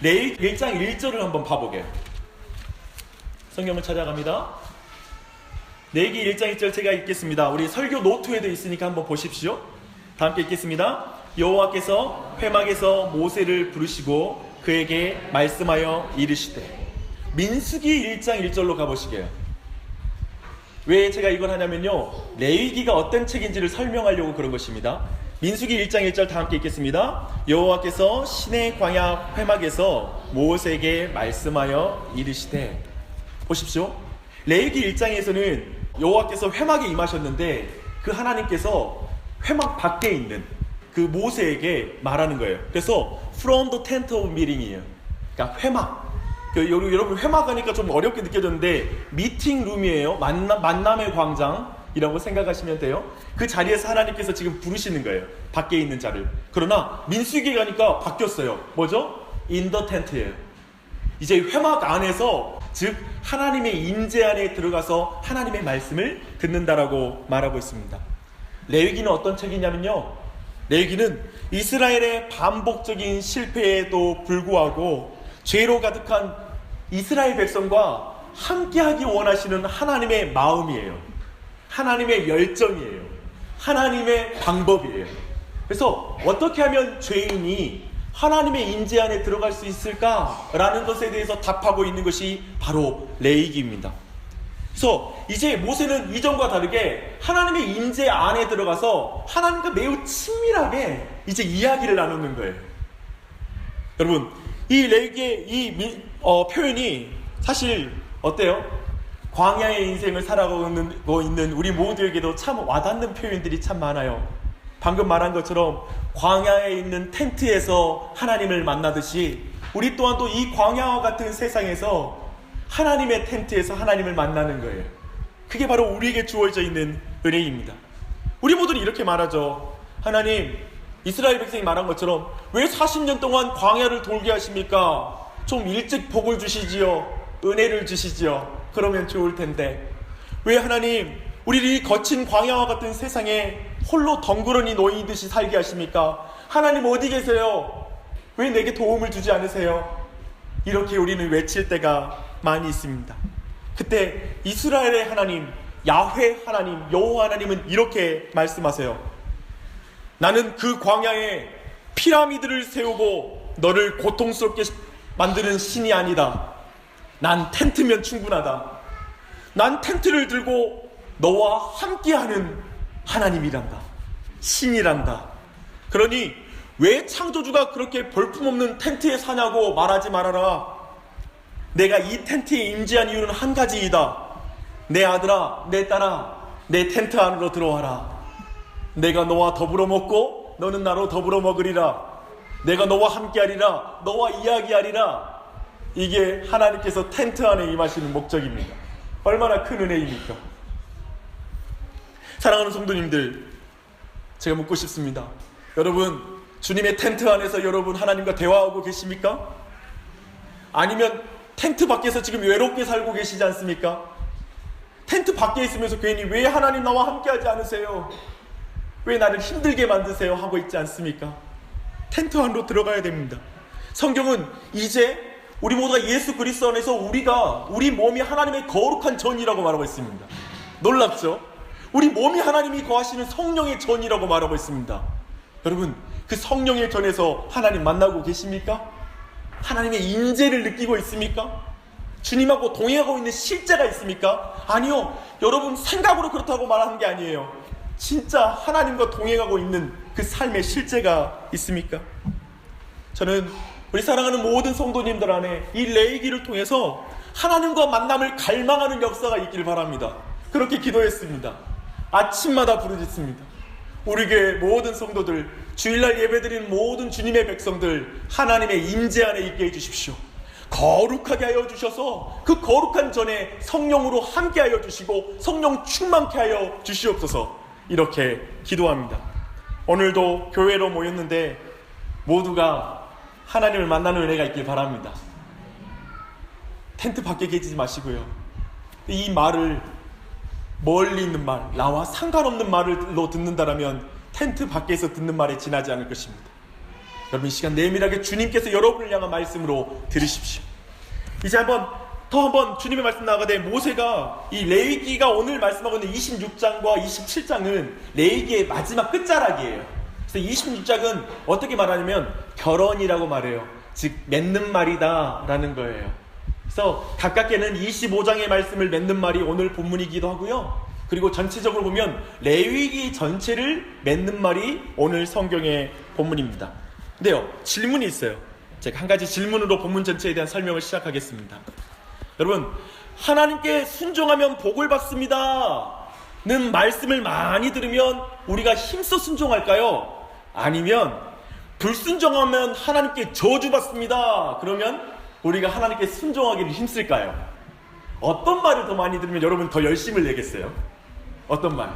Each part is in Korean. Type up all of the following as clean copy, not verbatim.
레위기 1장 1절을 한번 봐보게요. 성경을 찾아갑니다. 레위기 1장 1절 제가 읽겠습니다. 우리 설교 노트에도 있으니까 한번 보십시오. 다 함께 읽겠습니다. 여호와께서 회막에서 모세를 부르시고 그에게 말씀하여 이르시되. 민수기 1장 1절로 가보시게요. 왜 제가 이걸 하냐면요, 레위기가 어떤 책인지를 설명하려고 그런 것입니다. 민수기 1장 1절 다 함께 읽겠습니다. 여호와께서 시내 광야 회막에서 모세에게 말씀하여 이르시되. 보십시오. 레위기 1장에서는 여호와께서 회막에 임하셨는데 그 하나님께서 회막 밖에 있는 그 모세에게 말하는 거예요. 그래서 from the tent of meeting이에요. 그러니까 회막. 여러분 회막 하니까 좀 어렵게 느껴졌는데 미팅 룸이에요. 만남의 광장이라고 생각하시면 돼요. 그 자리에서 하나님께서 지금 부르시는 거예요. 밖에 있는 자를. 그러나 민수기에 가니까 바뀌었어요. 뭐죠? in the tent예요. 이제 회막 안에서, 즉 하나님의 임재 안에 들어가서 하나님의 말씀을 듣는다라고 말하고 있습니다. 레위기는 어떤 책이냐면요, 레위기는 이스라엘의 반복적인 실패에도 불구하고 죄로 가득한 이스라엘 백성과 함께하기 원하시는 하나님의 마음이에요. 하나님의 열정이에요. 하나님의 방법이에요. 그래서 어떻게 하면 죄인이 하나님의 임재 안에 들어갈 수 있을까라는 것에 대해서 답하고 있는 것이 바로 레위기입니다. 그래서 이제 모세는 이전과 다르게 하나님의 임재 안에 들어가서 하나님과 매우 친밀하게 이제 이야기를 나누는 거예요. 여러분, 이 레위기의 이 표현이 사실 어때요? 광야의 인생을 살아가고 있는 우리 모두에게도 참 와닿는 표현들이 참 많아요. 방금 말한 것처럼 광야에 있는 텐트에서 하나님을 만나듯이 우리 또한 또 이 광야와 같은 세상에서 하나님의 텐트에서 하나님을 만나는 거예요. 그게 바로 우리에게 주어져 있는 은혜입니다. 우리 모두는 이렇게 말하죠. 하나님, 이스라엘 백성이 말한 것처럼 왜 40년 동안 광야를 돌게 하십니까? 좀 일찍 복을 주시지요. 은혜를 주시지요. 그러면 좋을 텐데 왜 하나님 우리를 이 거친 광야와 같은 세상에 홀로 덩그러니 놓이듯이 살게 하십니까? 하나님 어디 계세요? 왜 내게 도움을 주지 않으세요? 이렇게 우리는 외칠 때가 많이 있습니다. 그때 이스라엘의 하나님, 야훼 하나님, 여호와 하나님은 이렇게 말씀하세요. 나는 그 광야에 피라미드를 세우고 너를 고통스럽게 만드는 신이 아니다. 난 텐트면 충분하다. 난 텐트를 들고 너와 함께하는 하나님이란다. 신이란다. 그러니 왜 창조주가 그렇게 볼품없는 텐트에 사냐고 말하지 말아라. 내가 이 텐트에 임재한 이유는 한 가지이다. 내 아들아, 내 딸아, 내 텐트 안으로 들어와라. 내가 너와 더불어 먹고 너는 나로 더불어 먹으리라. 내가 너와 함께하리라. 너와 이야기하리라. 이게 하나님께서 텐트 안에 임하시는 목적입니다. 얼마나 큰 은혜입니까? 사랑하는 성도님들, 제가 묻고 싶습니다. 여러분, 주님의 텐트 안에서 여러분 하나님과 대화하고 계십니까? 아니면 텐트 밖에서 지금 외롭게 살고 계시지 않습니까? 텐트 밖에 있으면서 괜히 왜 하나님 나와 함께하지 않으세요? 왜 나를 힘들게 만드세요? 하고 있지 않습니까? 텐트 안으로 들어가야 됩니다. 성경은 이제 우리 모두가 예수 그리스도 안에서 우리 몸이 하나님의 거룩한 전이라고 말하고 있습니다. 놀랍죠? 우리 몸이 하나님이 거하시는 성령의 전이라고 말하고 있습니다. 여러분, 그 성령의 전에서 하나님 만나고 계십니까? 하나님의 임재를 느끼고 있습니까? 주님하고 동행하고 있는 실제가 있습니까? 아니요. 여러분 생각으로 그렇다고 말하는 게 아니에요. 진짜 하나님과 동행하고 있는 그 삶의 실제가 있습니까? 저는 우리 사랑하는 모든 성도님들 안에 이 레위기를 통해서 하나님과 만남을 갈망하는 역사가 있기를 바랍니다. 그렇게 기도했습니다. 아침마다 부르짖습니다. 우리 교회 모든 성도들, 주일날 예배드리는 모든 주님의 백성들, 하나님의 임재 안에 있게 해주십시오. 거룩하게 하여 주셔서 그 거룩한 전에 성령으로 함께 하여 주시고 성령 충만케 하여 주시옵소서. 이렇게 기도합니다. 오늘도 교회로 모였는데 모두가 하나님을 만나는 은혜가 있길 바랍니다. 텐트 밖에 계시지 마시고요. 이 말을 멀리 있는 말, 나와 상관없는 말로 듣는다라면 텐트 밖에서 듣는 말에 지나지 않을 것입니다. 여러분 이 시간 내밀하게 주님께서 여러분을 향한 말씀으로 들으십시오. 이제 한번 주님의 말씀 나가되 모세가 이 레위기가 오늘 말씀하고 있는 26장과 27장은 레위기의 마지막 끝자락이에요. 그래서 26장은 어떻게 말하냐면 결혼이라고 말해요. 즉 맺는 말이다 라는 거예요. 그래서 가깝게는 25장의 말씀을 맺는 말이 오늘 본문이기도 하고요. 그리고 전체적으로 보면 레위기 전체를 맺는 말이 오늘 성경의 본문입니다. 근데요, 질문이 있어요. 제가 한 가지 질문으로 본문 전체에 대한 설명을 시작하겠습니다. 여러분, 하나님께 순종하면 복을 받습니다 는 말씀을 많이 들으면 우리가 힘써 순종할까요? 아니면 불순종하면 하나님께 저주받습니다 그러면 우리가 하나님께 순종하기를 힘쓸까요? 어떤 말을 더 많이 들으면 여러분 더 열심을 내겠어요? 어떤 말?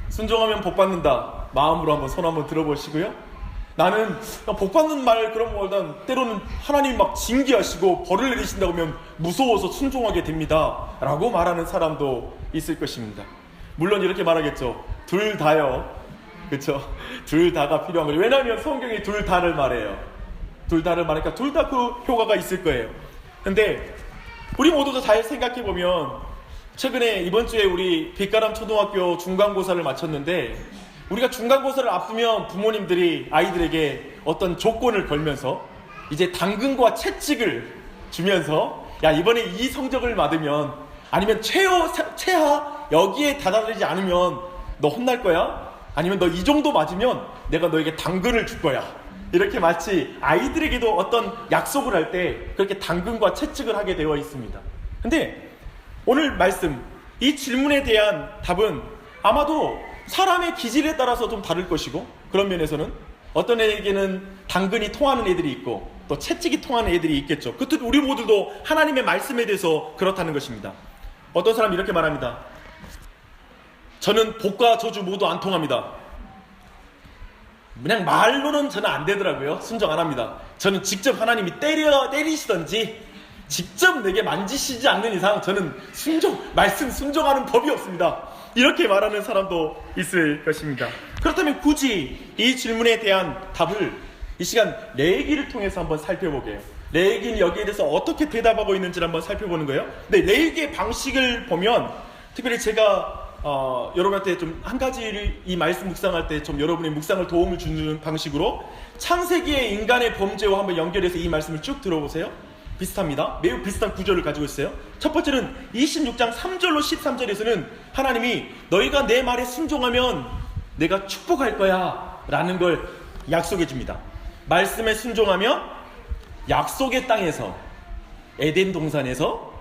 순종하면 복 받는다 마음으로 한번 손 한번 들어보시고요. 나는 복 받는 말 그런 거보단 때로는 하나님 막 징계하시고 벌을 내리신다고 하면 무서워서 순종하게 됩니다 라고 말하는 사람도 있을 것입니다. 물론 이렇게 말하겠죠. 둘 다요. 그렇죠? 둘 다가 필요한 거죠. 왜냐하면 성경이 둘 다를 말해요. 둘 다를 말하니까 둘 다 그 효과가 있을 거예요. 근데 우리 모두도 잘 생각해보면 최근에 이번 주에 우리 빛가람 초등학교 중간고사를 마쳤는데 우리가 중간고사를 앞두면 부모님들이 아이들에게 어떤 조건을 걸면서 이제 당근과 채찍을 주면서 야 이번에 이 성적을 받으면 아니면 최하 여기에 다다르지 않으면 너 혼날 거야? 아니면 너 이 정도 맞으면 내가 너에게 당근을 줄 거야. 이렇게 마치 아이들에게도 어떤 약속을 할 때 그렇게 당근과 채찍을 하게 되어 있습니다. 근데 오늘 말씀 이 질문에 대한 답은 아마도 사람의 기질에 따라서 좀 다를 것이고 그런 면에서는 어떤 애에게는 당근이 통하는 애들이 있고 또 채찍이 통하는 애들이 있겠죠. 그것도 우리 모두도 하나님의 말씀에 대해서 그렇다는 것입니다. 어떤 사람이 이렇게 말합니다. 저는 복과 저주 모두 안 통합니다. 그냥 말로는 저는 안 되더라고요. 순종 안 합니다. 저는 직접 하나님이 때리시던지 직접 내게 만지시지 않는 이상 저는 말씀 순종하는 법이 없습니다. 이렇게 말하는 사람도 있을 것입니다. 그렇다면 굳이 이 질문에 대한 답을 이 시간 레위기를 통해서 한번 살펴보게요. 레위기는 여기에 대해서 어떻게 대답하고 있는지를 한번 살펴보는 거예요. 근데 레위기의 방식을 보면 특별히 제가 여러분한테 좀 한 가지를 이 말씀 묵상할 때 좀 여러분의 묵상을 도움을 주는 방식으로 창세기의 인간의 범죄와 한번 연결해서 이 말씀을 쭉 들어보세요. 비슷합니다. 매우 비슷한 구조를 가지고 있어요. 첫 번째는 26장 3절로 13절에서는 하나님이 너희가 내 말에 순종하면 내가 축복할 거야 라는 걸 약속해 줍니다. 말씀에 순종하면 약속의 땅에서 에덴 동산에서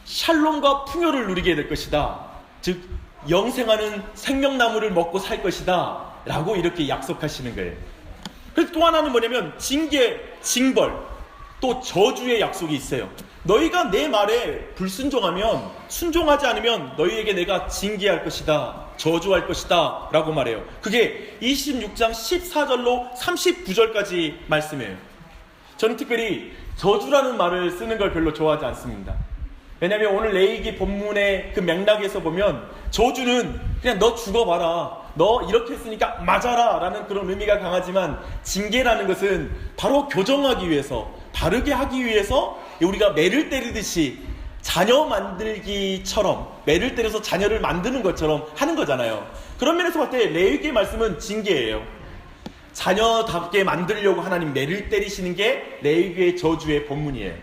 샬롬과 풍요를 누리게 될 것이다. 즉 영생하는 생명나무를 먹고 살 것이다 라고 이렇게 약속하시는 거예요. 그래서 또 하나는 뭐냐면 징계, 징벌 또 저주의 약속이 있어요. 너희가 내 말에 불순종하면 순종하지 않으면 너희에게 내가 징계할 것이다 저주할 것이다 라고 말해요. 그게 26장 14절로 39절까지 말씀이에요. 저는 특별히 저주라는 말을 쓰는 걸 별로 좋아하지 않습니다. 왜냐하면 오늘 레위기 본문의 그 맥락에서 보면 저주는 그냥 너 죽어봐라 너 이렇게 했으니까 맞아라 라는 그런 의미가 강하지만 징계라는 것은 바로 교정하기 위해서 바르게 하기 위해서 우리가 매를 때리듯이 자녀 만들기처럼 매를 때려서 자녀를 만드는 것처럼 하는 거잖아요. 그런 면에서 봤을 때 레위기의 말씀은 징계예요. 자녀답게 만들려고 하나님 매를 때리시는 게 레위기의 저주의 본문이에요.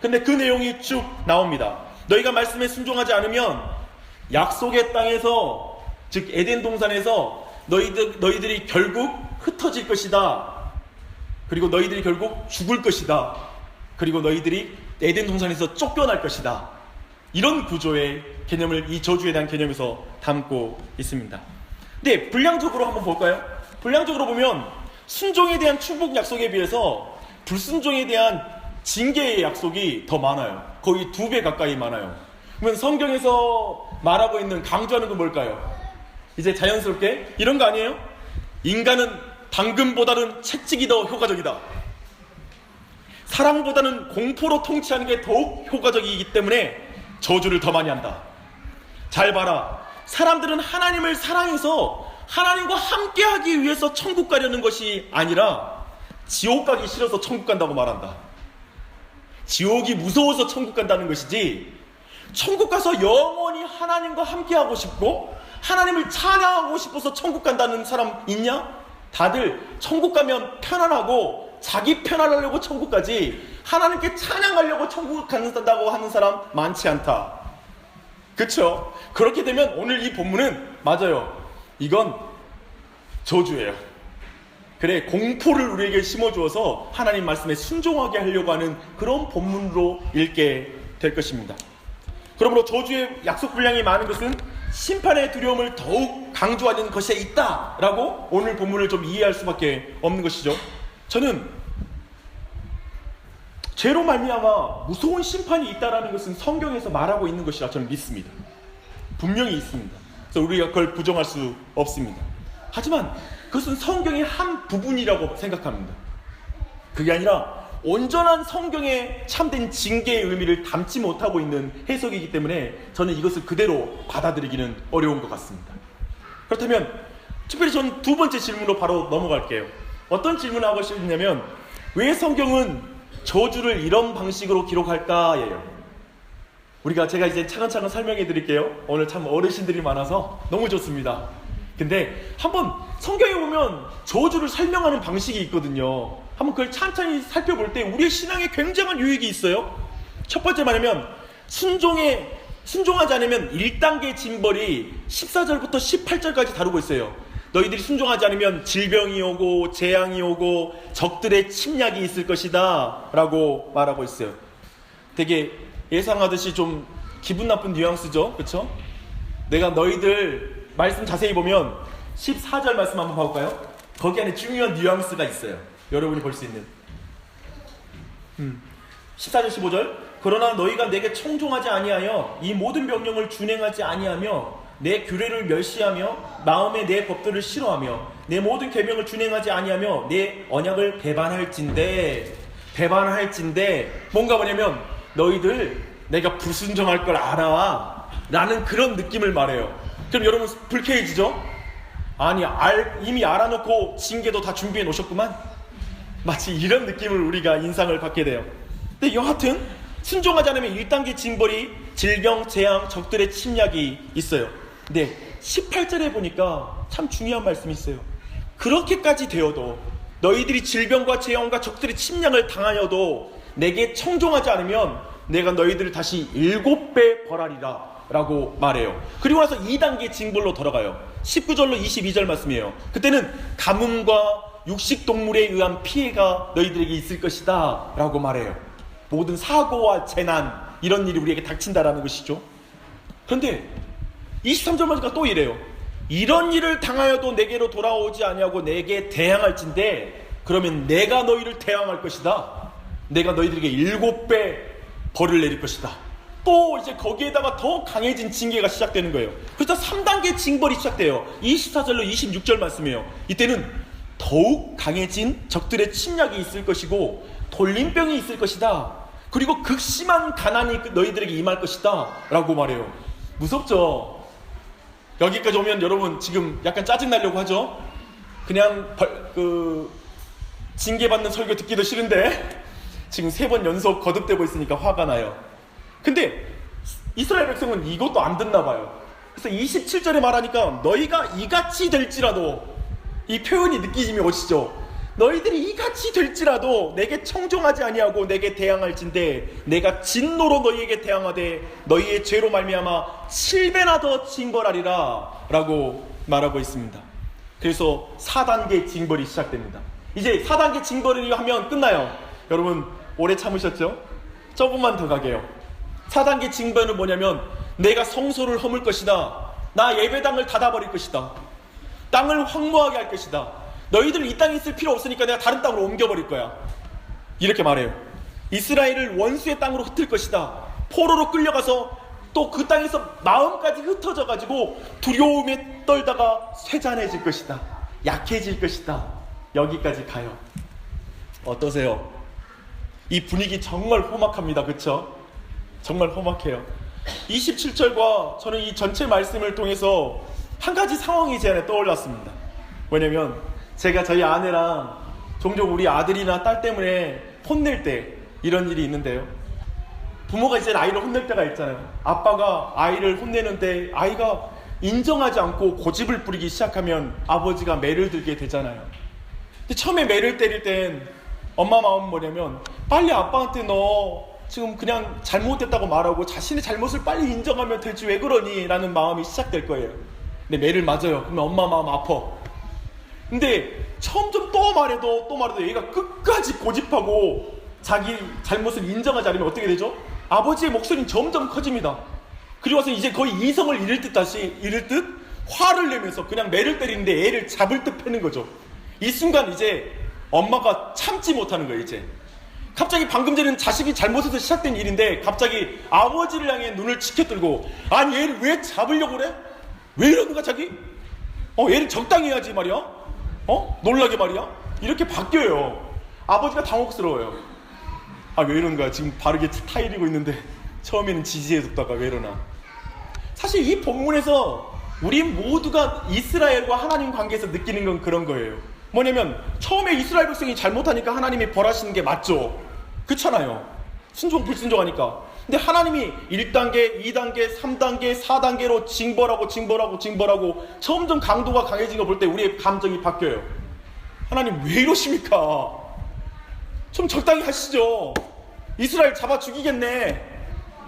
근데 그 내용이 쭉 나옵니다. 너희가 말씀에 순종하지 않으면 약속의 땅에서 즉 에덴 동산에서 너희들이 결국 흩어질 것이다. 그리고 너희들이 결국 죽을 것이다. 그리고 너희들이 에덴 동산에서 쫓겨날 것이다. 이런 구조의 개념을 이 저주에 대한 개념에서 담고 있습니다. 근데 분량적으로 한번 볼까요? 분량적으로 보면 순종에 대한 축복 약속에 비해서 불순종에 대한 징계의 약속이 더 많아요. 거의 2배 가까이 많아요. 그러면 성경에서 말하고 있는 강조하는 건 뭘까요? 이제 자연스럽게 이런 거 아니에요? 인간은 당근보다는 채찍이 더 효과적이다. 사랑보다는 공포로 통치하는 게 더욱 효과적이기 때문에 저주를 더 많이 한다. 잘 봐라. 사람들은 하나님을 사랑해서 하나님과 함께하기 위해서 천국 가려는 것이 아니라 지옥 가기 싫어서 천국 간다고 말한다. 지옥이 무서워서 천국 간다는 것이지, 천국 가서 영원히 하나님과 함께하고 싶고 하나님을 찬양하고 싶어서 천국 간다는 사람 있냐? 다들 천국 가면 편안하고 자기 편안하려고 천국 가지, 하나님께 찬양하려고 천국 간다고 하는 사람 많지 않다. 그쵸? 그렇게 되면 오늘 이 본문은, 맞아요, 이건 저주예요. 그래, 공포를 우리에게 심어주어서 하나님 말씀에 순종하게 하려고 하는 그런 본문으로 읽게 될 것입니다. 그러므로 저주의 약속 분량이 많은 것은 심판의 두려움을 더욱 강조하는 것에 있다라고 오늘 본문을 좀 이해할 수밖에 없는 것이죠. 저는 죄로 말미암아 무서운 심판이 있다라는 것은 성경에서 말하고 있는 것이라 저는 믿습니다. 분명히 있습니다. 그래서 우리가 그걸 부정할 수 없습니다. 하지만 그것은 성경의 한 부분이라고 생각합니다. 그게 아니라 온전한 성경의 참된 징계의 의미를 담지 못하고 있는 해석이기 때문에 저는 이것을 그대로 받아들이기는 어려운 것 같습니다. 그렇다면 특별히 저는 두 번째 질문으로 바로 넘어갈게요. 어떤 질문을 하고 싶냐면, 왜 성경은 저주를 이런 방식으로 기록할까예요. 제가 이제 차근차근 설명해 드릴게요. 오늘 참 어르신들이 많아서 너무 좋습니다. 근데 한번 성경에 보면 저주를 설명하는 방식이 있거든요. 한번 그걸 천천히 살펴볼 때 우리의 신앙에 굉장한 유익이 있어요. 첫 번째 말하면, 순종하지 않으면 1단계 징벌이 14절부터 18절까지 다루고 있어요. 너희들이 순종하지 않으면 질병이 오고 재앙이 오고 적들의 침략이 있을 것이다 라고 말하고 있어요. 되게 예상하듯이 좀 기분 나쁜 뉘앙스죠, 그쵸? 내가 너희들 말씀 자세히 보면 14절 말씀 한번 봐볼까요? 거기 안에 중요한 뉘앙스가 있어요. 여러분이 볼 수 있는 14절 15절, 그러나 너희가 내게 청종하지 아니하여 이 모든 명령을 준행하지 아니하며 내 규례를 멸시하며 마음에 내 법들을 싫어하며 내 모든 계명을 준행하지 아니하며 내 언약을 배반할진대 뭔가 뭐냐면, 너희들 내가 불순종할 걸 알아 라는 그런 느낌을 말해요. 그럼 여러분 불쾌해지죠? 아니, 이미 알아놓고 징계도 다 준비해 놓으셨구만. 마치 이런 느낌을 우리가 인상을 받게 돼요. 근데 여하튼 순종하지 않으면 1단계 징벌이 질병, 재앙, 적들의 침략이 있어요. 근데 18절에 보니까 참 중요한 말씀이 있어요. 그렇게까지 되어도, 너희들이 질병과 재앙과 적들의 침략을 당하여도 내게 청종하지 않으면 내가 너희들을 다시 7배 벌하리라 라고 말해요. 그리고 나서 2단계 징벌로 들어가요. 19절로 22절 말씀이에요. 그때는 가뭄과 육식동물에 의한 피해가 너희들에게 있을 것이다 라고 말해요. 모든 사고와 재난, 이런 일이 우리에게 닥친다라는 것이죠. 그런데 23절 마지막 또 이래요. 이런 일을 당하여도 내게로 돌아오지 아니하고 내게 대항할진대, 그러면 내가 너희를 대항할 것이다. 내가 너희들에게 7배 벌을 내릴 것이다. 또 이제 거기에다가 더 강해진 징계가 시작되는 거예요. 그래서 3단계 징벌이 시작돼요. 24절로 26절 말씀이에요. 이때는 더욱 강해진 적들의 침략이 있을 것이고 돌림병이 있을 것이다. 그리고 극심한 가난이 너희들에게 임할 것이다 라고 말해요. 무섭죠? 여기까지 오면 여러분 지금 약간 짜증나려고 하죠? 그냥 징계받는 설교 듣기도 싫은데 지금 3번 연속 거듭되고 있으니까 화가 나요. 근데 이스라엘 백성은 이것도 안 듣나 봐요. 그래서 27절에 말하니까, 너희가 이같이 될지라도, 이 표현이 느끼심이 오시죠? 너희들이 이같이 될지라도 내게 청종하지 아니하고 내게 대항할진대 내가 진노로 너희에게 대항하되 너희의 죄로 말미암아 7배나 더 징벌하리라 라고 말하고 있습니다. 그래서 4단계 징벌이 시작됩니다. 이제 4단계 징벌을 하면 끝나요. 여러분 오래 참으셨죠? 조금만 더 가게요. 4단계 징벌은 뭐냐면, 내가 성소를 허물 것이다. 나 예배당을 닫아버릴 것이다. 땅을 황무하게 할 것이다. 너희들 이 땅에 있을 필요 없으니까 내가 다른 땅으로 옮겨버릴 거야. 이렇게 말해요. 이스라엘을 원수의 땅으로 흩을 것이다. 포로로 끌려가서 또 그 땅에서 마음까지 흩어져가지고 두려움에 떨다가 쇠잔해질 것이다. 약해질 것이다. 여기까지 가요. 어떠세요? 이 분위기 정말 험악합니다. 그쵸? 정말 험악해요. 27절과 저는 이 전체 말씀을 통해서 한 가지 상황이 제 안에 떠올랐습니다. 왜냐면 제가 저희 아내랑 종종 우리 아들이나 딸 때문에 혼낼 때 이런 일이 있는데요. 부모가 이제 아이를 혼낼 때가 있잖아요. 아빠가 아이를 혼내는데 아이가 인정하지 않고 고집을 부리기 시작하면 아버지가 매를 들게 되잖아요. 근데 처음에 매를 때릴 땐 엄마 마음은 뭐냐면 빨리 아빠한테 너 지금 그냥 잘못했다고 말하고 자신의 잘못을 빨리 인정하면 되지 왜 그러니? 라는 마음이 시작될 거예요. 근데 매를 맞아요. 그러면 엄마 마음 아파. 근데 처음 좀 또 말해도 얘가 끝까지 고집하고 자기 잘못을 인정하지 않으면 어떻게 되죠? 아버지의 목소리는 점점 커집니다. 그리고 와서 이제 거의 이성을 잃을 듯 화를 내면서 그냥 매를 때리는데 애를 잡을 듯 패는 거죠. 이 순간 이제 엄마가 참지 못하는 거예요. 이제 갑자기 방금 전에는 자식이 잘못해서 시작된 일인데 갑자기 아버지를 향해 눈을 치켜들고 아니 얘를 왜 잡으려고 그래? 왜 이러는 거야 자기? 얘를 적당히 해야지 말이야. 놀라게 말이야. 이렇게 바뀌어요. 아버지가 당혹스러워요. 아 왜 이러는 거야? 지금 바르게 타이르고 있는데 처음에는 지지해줬다가 왜 이러나. 사실 이 본문에서 우리 모두가 이스라엘과 하나님 관계에서 느끼는 건 그런 거예요. 뭐냐면 처음에 이스라엘 백성이 잘못하니까 하나님이 벌하시는 게 맞죠. 그렇잖아요. 순종 불순종하니까. 근데 하나님이 1단계, 2단계, 3단계, 4단계로 징벌하고 점점 강도가 강해진 거 볼 때 우리의 감정이 바뀌어요. 하나님 왜 이러십니까? 좀 적당히 하시죠. 이스라엘 잡아 죽이겠네.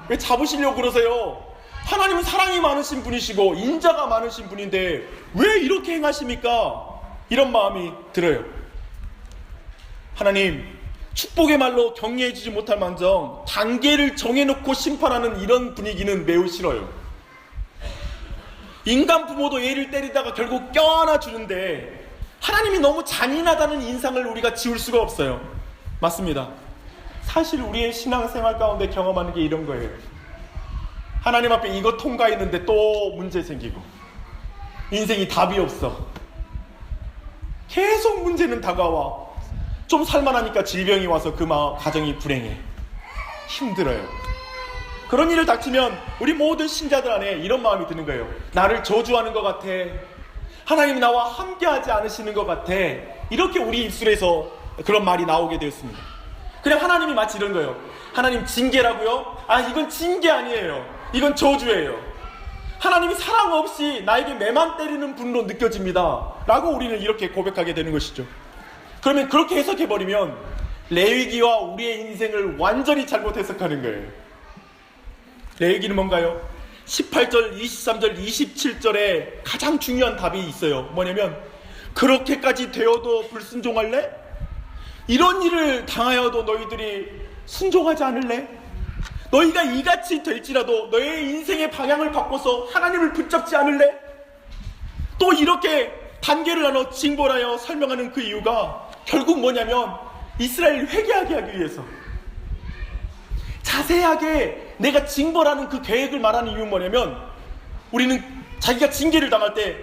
왜 잡으시려고 그러세요? 하나님은 사랑이 많으신 분이시고 인자가 많으신 분인데 왜 이렇게 행하십니까? 이런 마음이 들어요. 하나님 축복의 말로 격려해주지 못할 망정 단계를 정해놓고 심판하는 이런 분위기는 매우 싫어요. 인간 부모도 애를 때리다가 결국 껴안아 주는데 하나님이 너무 잔인하다는 인상을 우리가 지울 수가 없어요. 맞습니다. 사실 우리의 신앙생활 가운데 경험하는 게 이런 거예요. 하나님 앞에 이거 통과했는데 또 문제 생기고 인생이 답이 없어. 계속 문제는 다가와. 좀 살만하니까 질병이 와서 그 가정이 불행해. 힘들어요. 그런 일을 닥치면 우리 모든 신자들 안에 이런 마음이 드는 거예요. 나를 저주하는 것 같아. 하나님이 나와 함께하지 않으시는 것 같아. 이렇게 우리 입술에서 그런 말이 나오게 되었습니다. 그냥 하나님이 마치 이런 거예요. 하나님 징계라고요? 아 이건 징계 아니에요. 이건 저주예요. 하나님이 사랑 없이 나에게 매만 때리는 분으로 느껴집니다. 라고 우리는 이렇게 고백하게 되는 것이죠. 그러면 그렇게 해석해버리면 레위기와 우리의 인생을 완전히 잘못 해석하는 거예요. 레위기는 뭔가요? 18절, 23절, 27절에 가장 중요한 답이 있어요. 뭐냐면 그렇게까지 되어도 불순종할래? 이런 일을 당하여도 너희들이 순종하지 않을래? 너희가 이같이 될지라도 너의 인생의 방향을 바꿔서 하나님을 붙잡지 않을래? 또 이렇게 단계를 나눠 징벌하여 설명하는 그 이유가 결국 뭐냐면 이스라엘을 회개하게 하기 위해서. 자세하게 내가 징벌하는 그 계획을 말하는 이유는 뭐냐면 우리는 자기가 징계를 당할 때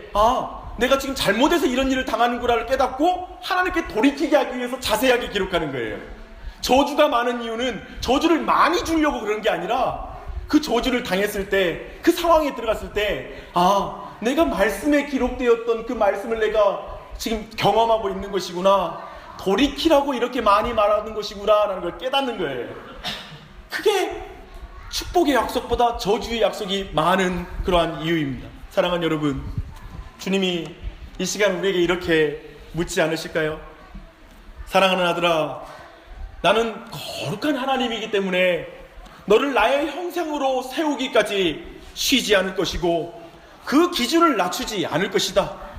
내가 지금 잘못해서 이런 일을 당하는구나를 깨닫고 하나님께 돌이키게 하기 위해서 자세하게 기록하는 거예요. 저주가 많은 이유는 저주를 많이 주려고 그런 게 아니라 그 저주를 당했을 때 그 상황에 들어갔을 때 내가 말씀에 기록되었던 그 말씀을 내가 지금 경험하고 있는 것이구나. 돌이키라고 이렇게 많이 말하는 것이구나 라는 걸 깨닫는 거예요. 그게 축복의 약속보다 저주의 약속이 많은 그러한 이유입니다. 사랑하는 여러분, 주님이 이 시간 우리에게 이렇게 묻지 않으실까요? 사랑하는 아들아, 나는 거룩한 하나님이기 때문에 너를 나의 형상으로 세우기까지 쉬지 않을 것이고 그 기준을 낮추지 않을 것이다.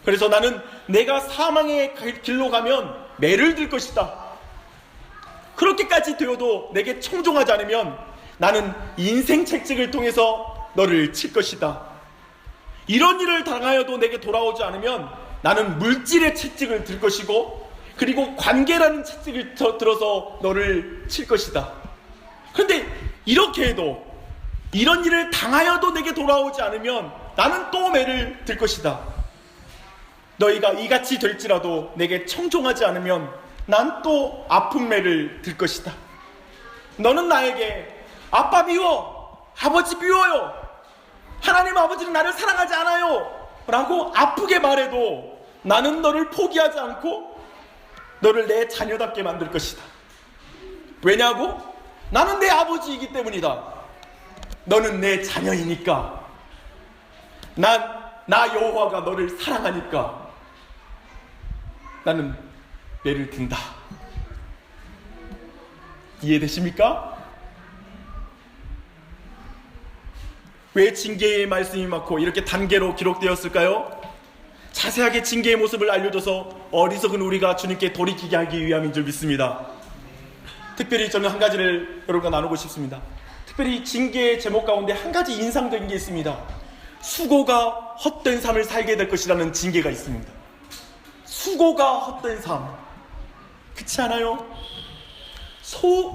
그래서 나는 내가 사망의 길로 가면 매를 들 것이다. 그렇게까지 되어도 내게 청종하지 않으면 나는 인생 채찍을 통해서 너를 칠 것이다. 이런 일을 당하여도 내게 돌아오지 않으면 나는 물질의 채찍을 들 것이고 그리고 관계라는 채찍을 들어서 너를 칠 것이다. 그런데 이렇게 해도 이런 일을 당하여도 내게 돌아오지 않으면 나는 또 매를 들 것이다. 너희가 이같이 될지라도 내게 청종하지 않으면 난 또 아픈 매를 들 것이다. 너는 나에게 아빠 미워, 아버지 미워요, 하나님 아버지는 나를 사랑하지 않아요 라고 아프게 말해도 나는 너를 포기하지 않고 너를 내 자녀답게 만들 것이다. 왜냐고? 나는 내 아버지이기 때문이다. 너는 내 자녀이니까. 나 여호와가 너를 사랑하니까 나는 매를 든다. 이해되십니까? 왜 징계의 말씀이 많고 이렇게 단계로 기록되었을까요? 자세하게 징계의 모습을 알려줘서 어리석은 우리가 주님께 돌이키게 하기 위함인 줄 믿습니다. 특별히 저는 한 가지를 여러분과 나누고 싶습니다. 특별히 징계의 제목 가운데 한 가지 인상적인 게 있습니다. 수고가 헛된 삶을 살게 될 것이라는 징계가 있습니다. 수고가 헛된 삶. 그렇지 않아요?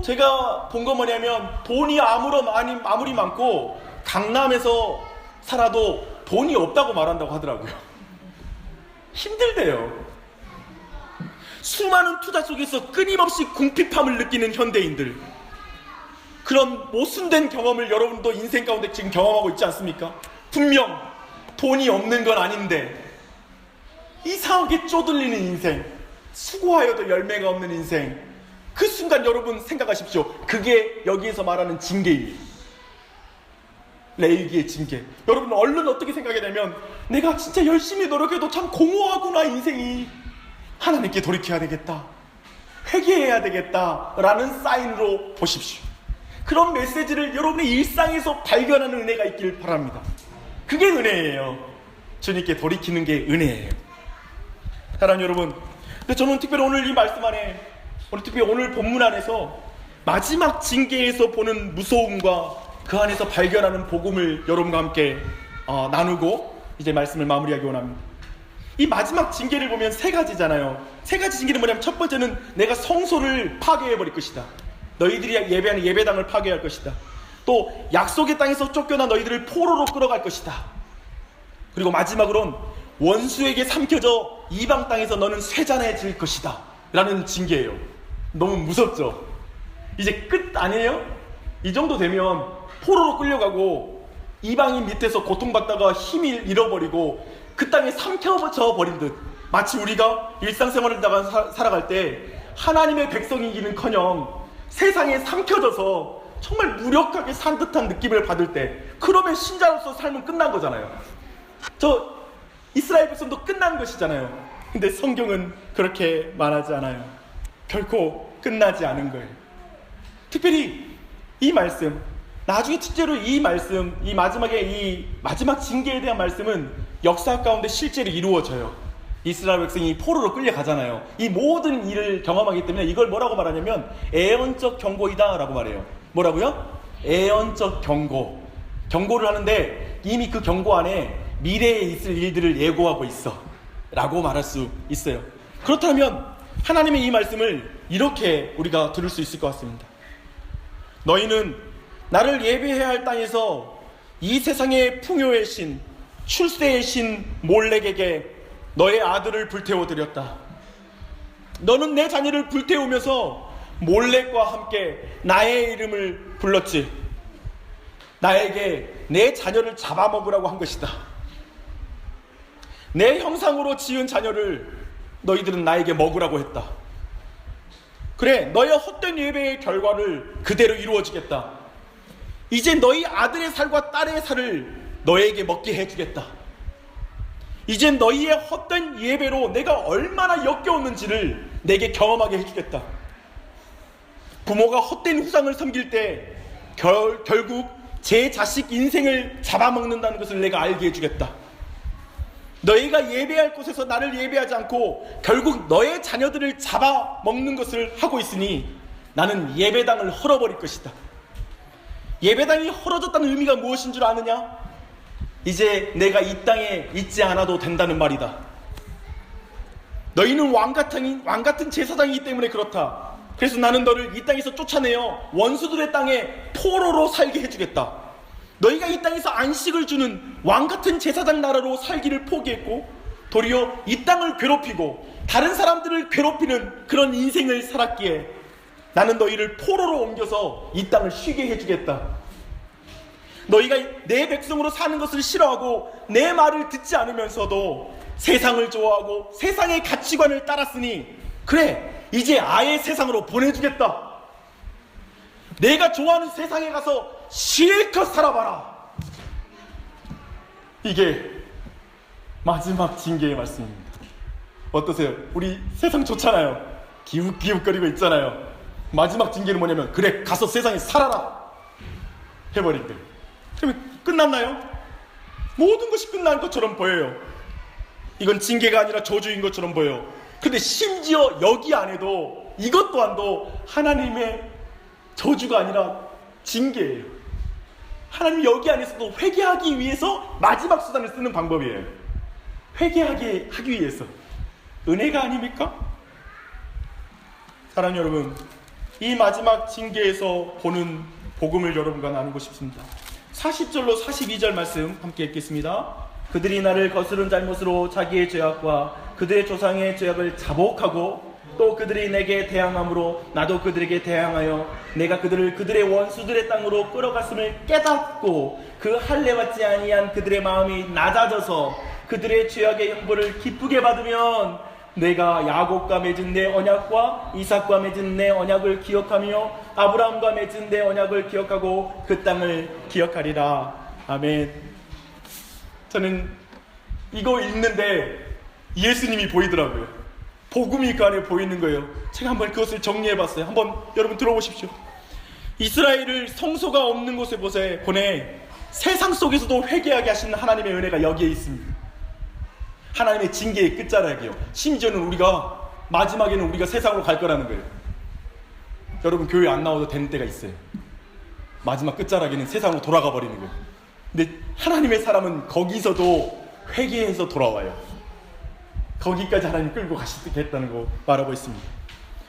제가 본 건 뭐냐면 돈이 아무리 많고 강남에서 살아도 돈이 없다고 말한다고 하더라고요. 힘들대요. 수많은 투자 속에서 끊임없이 궁핍함을 느끼는 현대인들, 그런 모순된 경험을 여러분도 인생 가운데 지금 경험하고 있지 않습니까? 분명 돈이 없는 건 아닌데 이상하게 쪼들리는 인생, 수고하여도 열매가 없는 인생. 그 순간 여러분 생각하십시오. 그게 여기에서 말하는 징계예요. 레위기의 징계. 여러분 얼른 어떻게 생각이 되면 내가 진짜 열심히 노력해도 참 공허하구나 인생이. 하나님께 돌이켜야 되겠다, 회개해야 되겠다 라는 사인으로 보십시오. 그런 메시지를 여러분의 일상에서 발견하는 은혜가 있길 바랍니다. 그게 은혜예요. 주님께 돌이키는 게 은혜예요. 사랑하는 여러분, 근데 저는 특별히 오늘 이 말씀 안에, 특별히 오늘 본문 안에서 마지막 징계에서 보는 무서움과 그 안에서 발견하는 복음을 여러분과 함께 나누고 이제 말씀을 마무리하기 원합니다. 이 마지막 징계를 보면 세 가지잖아요. 세 가지 징계는 뭐냐면, 첫 번째는 내가 성소를 파괴해버릴 것이다. 너희들이 예배하는 예배당을 파괴할 것이다. 또 약속의 땅에서 쫓겨나 너희들을 포로로 끌어갈 것이다. 그리고 마지막으로는 원수에게 삼켜져 이방 땅에서 너는 쇠잔해질 것이다 라는 징계예요. 너무 무섭죠? 이제 끝 아니에요? 이 정도 되면 포로로 끌려가고 이방인 밑에서 고통받다가 힘을 잃어버리고 그 땅에 삼켜져 버린 듯, 마치 우리가 일상생활을 살아갈 때 하나님의 백성이기는커녕 세상에 삼켜져서 정말 무력하게 산 듯한 느낌을 받을 때, 그러면 신자로서 삶은 끝난 거잖아요. 저 이스라엘 백성도 끝난 것이잖아요. 근데 성경은 그렇게 말하지 않아요. 결코 끝나지 않은 거예요. 특별히 이 말씀, 나중에 실제로 이 말씀, 이 마지막 징계에 대한 말씀은 역사 가운데 실제로 이루어져요. 이스라엘 백성이 포로로 끌려가잖아요. 이 모든 일을 경험하기 때문에 이걸 뭐라고 말하냐면 애언적 경고이다 라고 말해요. 뭐라고요? 애언적 경고. 경고를 하는데 이미 그 경고 안에 미래에 있을 일들을 예고하고 있어 라고 말할 수 있어요. 그렇다면 하나님의 이 말씀을 이렇게 우리가 들을 수 있을 것 같습니다. 너희는 나를 예배해야 할 땅에서 이 세상의 풍요의 신, 출세의 신 몰렉에게 너의 아들을 불태워 드렸다. 너는 내 자녀를 불태우면서 몰렉과 함께 나의 이름을 불렀지. 나에게 내 자녀를 잡아먹으라고 한 것이다. 내 형상으로 지은 자녀를 너희들은 나에게 먹으라고 했다. 그래, 너의 헛된 예배의 결과를 그대로 이루어지겠다. 이제 너희 아들의 살과 딸의 살을 너에게 먹게 해주겠다. 이제 너희의 헛된 예배로 내가 얼마나 역겨웠는지를 내게 경험하게 해주겠다. 부모가 헛된 후상을 섬길 때 결국 제 자식 인생을 잡아먹는다는 것을 내가 알게 해주겠다. 너희가 예배할 곳에서 나를 예배하지 않고 결국 너의 자녀들을 잡아먹는 것을 하고 있으니 나는 예배당을 헐어버릴 것이다. 예배당이 헐어졌다는 의미가 무엇인 줄 아느냐? 이제 내가 이 땅에 있지 않아도 된다는 말이다. 너희는 왕같은 제사장이기 때문에 그렇다. 그래서 나는 너를 이 땅에서 쫓아내어 원수들의 땅에 포로로 살게 해주겠다. 너희가 이 땅에서 안식을 주는 왕같은 제사장 나라로 살기를 포기했고 도리어 이 땅을 괴롭히고 다른 사람들을 괴롭히는 그런 인생을 살았기에 나는 너희를 포로로 옮겨서 이 땅을 쉬게 해주겠다. 너희가 내 백성으로 사는 것을 싫어하고 내 말을 듣지 않으면서도 세상을 좋아하고 세상의 가치관을 따랐으니 그래, 이제 아예 세상으로 보내주겠다. 내가 좋아하는 세상에 가서 실컷 살아봐라. 이게 마지막 징계의 말씀입니다. 어떠세요? 우리 세상 좋잖아요. 기웃기웃거리고 있잖아요. 마지막 징계는 뭐냐면, 그래, 가서 세상에 살아라 해버린 거예요. 그러면 끝났나요? 모든 것이 끝난 것처럼 보여요. 이건 징계가 아니라 저주인 것처럼 보여요. 근데 심지어 여기 안에도 이것 또한도 하나님의 저주가 아니라 징계예요. 하나님 여기 안에서도 회개하기 위해서 마지막 수단을 쓰는 방법이에요. 회개하게 하기 위해서. 은혜가 아닙니까? 사랑하는 여러분, 이 마지막 징계에서 보는 복음을 여러분과 나누고 싶습니다. 40절로 42절 말씀 함께 읽겠습니다. 그들이 나를 거스른 잘못으로 자기의 죄악과 그들의 조상의 죄악을 자복하고 또 그들이 내게 대항함으로 나도 그들에게 대항하여 내가 그들을 그들의 원수들의 땅으로 끌어갔음을 깨닫고 그 할례받지 아니한 그들의 마음이 낮아져서 그들의 죄악의 형벌을 기쁘게 받으면 내가 야곱과 맺은 내 언약과 이삭과 맺은 내 언약을 기억하며 아브라함과 맺은 내 언약을 기억하고 그 땅을 기억하리라. 아멘. 저는 이거 읽는데 예수님이 보이더라고요. 복음이 그 안에 보이는 거예요. 제가 한번 그것을 정리해봤어요. 한번 여러분 들어보십시오. 이스라엘을 성소가 없는 곳에 보내 세상 속에서도 회개하게 하시는 하나님의 은혜가 여기에 있습니다. 하나님의 징계의 끝자락이요. 심지어는 마지막에는 우리가 세상으로 갈 거라는 거예요. 여러분, 교회 안 나와도 되는 때가 있어요. 마지막 끝자락에는 세상으로 돌아가 버리는 거예요. 근데 하나님의 사람은 거기서도 회개해서 돌아와요. 거기까지 하나님 끌고 가시겠다는 거 말하고 있습니다.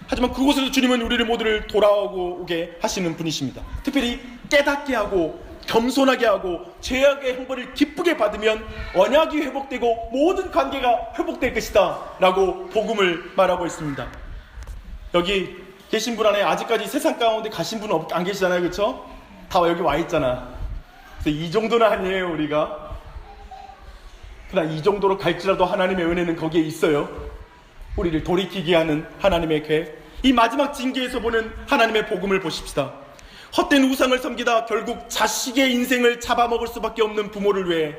하지만 그곳에서 주님은 우리를 모두를 돌아오게 하시는 분이십니다. 특별히 깨닫게 하고 겸손하게 하고 죄악의 형벌을 기쁘게 받으면 언약이 회복되고 모든 관계가 회복될 것이다 라고 복음을 말하고 있습니다. 여기 계신 분 안에 아직까지 세상 가운데 가신 분은 안 계시잖아요. 그렇죠? 다 여기 와 있잖아. 그래서 이 정도는 아니에요 우리가. 그러나 이 정도로 갈지라도 하나님의 은혜는 거기에 있어요. 우리를 돌이키게 하는 하나님의 계획. 이 마지막 징계에서 보는 하나님의 복음을 보십시다. 헛된 우상을 섬기다 결국 자식의 인생을 잡아먹을 수밖에 없는 부모를 위해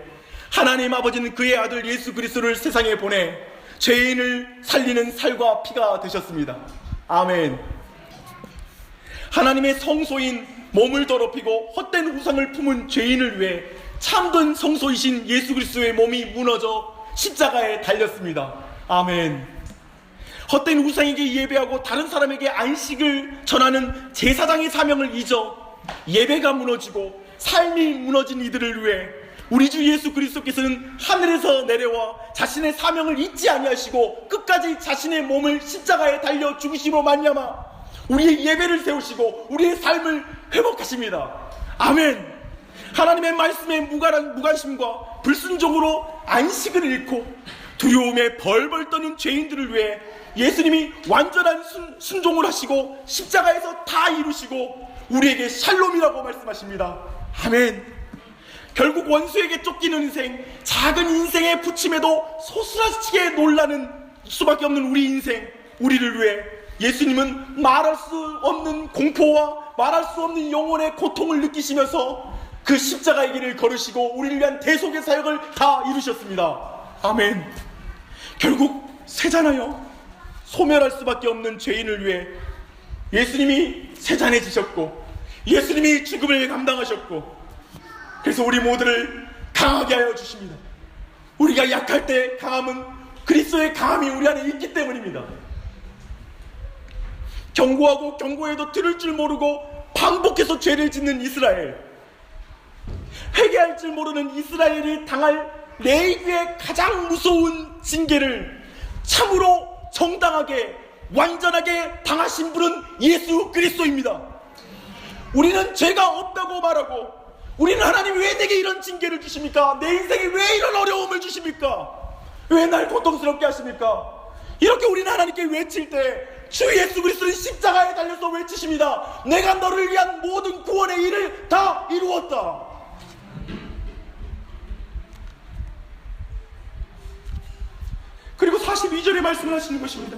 하나님 아버지는 그의 아들 예수 그리스도를 세상에 보내 죄인을 살리는 살과 피가 되셨습니다. 아멘. 하나님의 성소인 몸을 더럽히고 헛된 우상을 품은 죄인을 위해 참된 성소이신 예수 그리스도의 몸이 무너져 십자가에 달렸습니다. 아멘. 헛된 우상에게 예배하고 다른 사람에게 안식을 전하는 제사장의 사명을 잊어 예배가 무너지고 삶이 무너진 이들을 위해 우리 주 예수 그리스도께서는 하늘에서 내려와 자신의 사명을 잊지 아니하시고 끝까지 자신의 몸을 십자가에 달려 죽으심으로 말미암아 우리의 예배를 세우시고 우리의 삶을 회복하십니다. 아멘. 하나님의 말씀에 무관심과 불순종으로 안식을 잃고 두려움에 벌벌 떠는 죄인들을 위해 예수님이 완전한 순종을 하시고 십자가에서 다 이루시고 우리에게 샬롬이라고 말씀하십니다. 아멘. 결국 원수에게 쫓기는 인생, 작은 인생의 부침에도 소스라치게 놀라는 수밖에 없는 우리 인생, 우리를 위해 예수님은 말할 수 없는 공포와 말할 수 없는 영혼의 고통을 느끼시면서 그 십자가의 길을 걸으시고 우리를 위한 대속의 사역을 다 이루셨습니다. 아멘. 결국 세잖아요. 소멸할 수밖에 없는 죄인을 위해 예수님이 세잔해지셨고 예수님이 죽음을 감당하셨고 그래서 우리 모두를 강하게 하여 주십니다. 우리가 약할 때 강함은 그리스도의 강함이 우리 안에 있기 때문입니다. 경고하고 경고해도 들을 줄 모르고 반복해서 죄를 짓는 이스라엘, 회개할 줄 모르는 이스라엘이 당할 레위기의 가장 무서운 징계를 참으로 정당하게 완전하게 당하신 분은 예수 그리스도입니다. 우리는 죄가 없다고 말하고 우리는 하나님 왜 내게 이런 징계를 주십니까? 내 인생에 왜 이런 어려움을 주십니까? 왜 날 고통스럽게 하십니까? 이렇게 우리는 하나님께 외칠 때 주 예수 그리스도는 십자가에 달려서 외치십니다. 내가 너를 위한 모든 구원의 일을 다 이루었다. 그리고 42절에 말씀을 하시는 것입니다.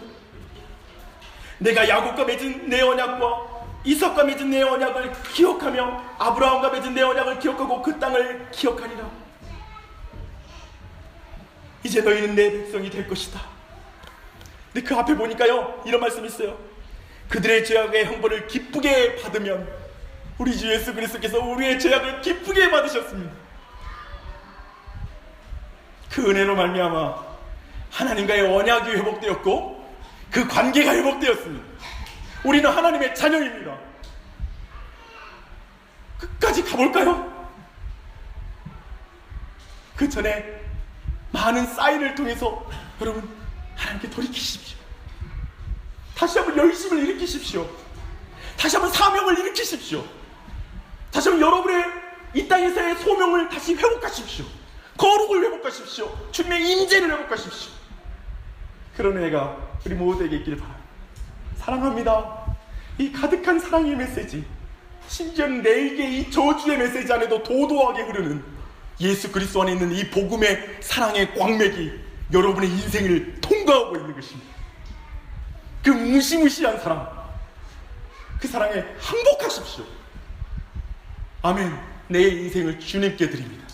내가 야곱과 맺은 내 언약과 이삭과 맺은 내 언약을 기억하며 아브라함과 맺은 내 언약을 기억하고 그 땅을 기억하리라. 이제 너희는 내 백성이 될 것이다. 근데 그 앞에 보니까요, 이런 말씀이 있어요. 그들의 죄악의 형벌을 기쁘게 받으면 우리 주 예수 그리스도께서 우리의 죄악을 기쁘게 받으셨습니다. 그 은혜로 말미암아 하나님과의 언약이 회복되었고 그 관계가 회복되었습니다. 우리는 하나님의 자녀입니다. 끝까지 가볼까요? 그 전에 많은 사인을 통해서 여러분 하나님께 돌이키십시오. 다시 한번 열심을 일으키십시오. 다시 한번 사명을 일으키십시오. 다시 한번 여러분의 이 땅에서의 소명을 다시 회복하십시오. 거룩을 회복하십시오. 주님의 임재를 회복하십시오. 그런 은혜가 우리 모두에게 있기를 바랍니다. 사랑합니다. 이 가득한 사랑의 메시지, 심지어는 내게 이 저주의 메시지 안에도 도도하게 흐르는 예수 그리스도 안에 있는 이 복음의 사랑의 광맥이 여러분의 인생을 통과하고 있는 것입니다. 그 무시무시한 사랑, 그 사랑에 항복하십시오. 아멘. 내 인생을 주님께 드립니다.